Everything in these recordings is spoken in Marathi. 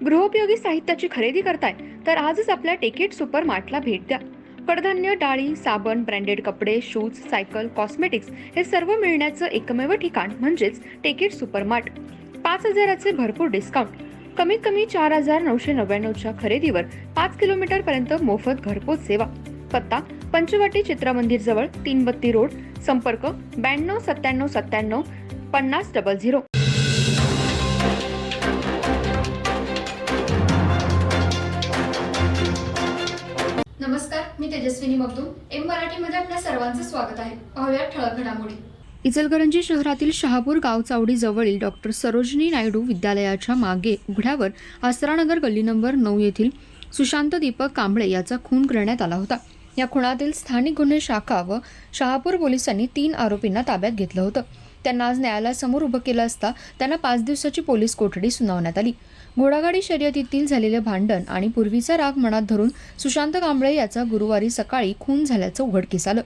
गृहोपयोगी साहित्याची खरेदी करताय तर आजच आपल्या टेकेट सुपर मार्टला भेट द्या. कडधान्य, डाळी, साबण, ब्रँडेड कपडे, शूज, सायकल, कॉस्मेटिक्स हे सर्व मिळण्याचं एकमेव ठिकाण म्हणजेच टेकेट सुपर मार्ट. 5,000चे भरपूर डिस्काउंट. कमीत कमी 4,999च्या खरेदीवर 5 किलोमीटर पर्यंत मोफत घरपोच सेवा. पत्ता पंचवटी चित्रमंदिर जवळ, 332 रोड. संपर्क 92 97 97 50 00. नमस्कार, मी तेजस्विनी मगदूम. एम मराठीमध्ये आपल्या सर्वांचं स्वागत आहे. पाहूया ठळक घडामोडी. इचलकरंजी शहरातील शहापूर गावचावडी जवळील डॉक्टर सरोजिनी नायडू विद्यालयाच्या मागे उघड्यावर आसरानगर गल्ली नंबर 9 येथील सुशांत दीपक कांबळे याचा खून करण्यात आला होता. या खुनातील स्थानिक गुन्हे शाखा व शहापूर पोलिसांनी 3 आरोपींना ताब्यात घेतलं होतं. त्यांना आज न्यायालयासमोर उभं केलं असता त्यांना 5 दिवसाची पोलीस कोठडी सुनावण्यात आली. घोडागाडी शर्यतीतील झालेले भांडण आणि पूर्वीचा राग मनात धरून सुशांत कांबळे याचा गुरुवारी सकाळी खून झाल्याचं उघडकीस आलं.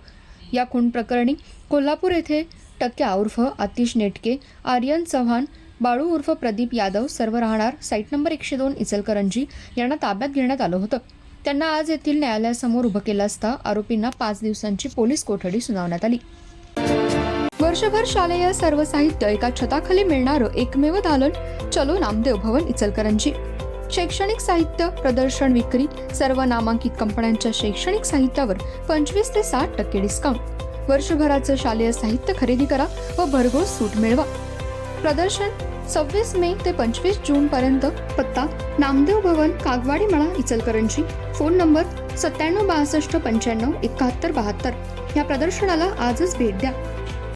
या खून प्रकरणी कोल्हापूर येथे टक्क्या उर्फ आतिश नेटके, आर्यन चव्हाण, बाळू उर्फ प्रदीप यादव सर्व राहणार साईट नंबर 102 इचलकरंजी यांना ताब्यात घेण्यात आलं होतं. त्यांना आज येथील न्यायालयासमोर उभं केलं असता आरोपींना 5 दिवसांची पोलीस कोठडी सुनावण्यात आली. वर्षभर शालेय सर्व साहित्य एका छताखाली मिळणारं एकमेव दालन चलो नामदेव भवन इचलकरंजी. शैक्षणिक साहित्य प्रदर्शन विक्री. सर्व नामांकित कंपन्यांच्या शैक्षणिक साहित्यावर 25 ते 60% डिस्काउंट. वर्षभराचं शालेय साहित्य खरेदी करा व भरघोस सूट मिळवा. प्रदर्शन 26 मे ते 25 जून पर्यंत. पत्ता नामदेव भवन, कागवाडी मळा, इचलकरंजी. Phone number 97 62 95 71 72. या प्रदर्शनाला आजच भेट द्या.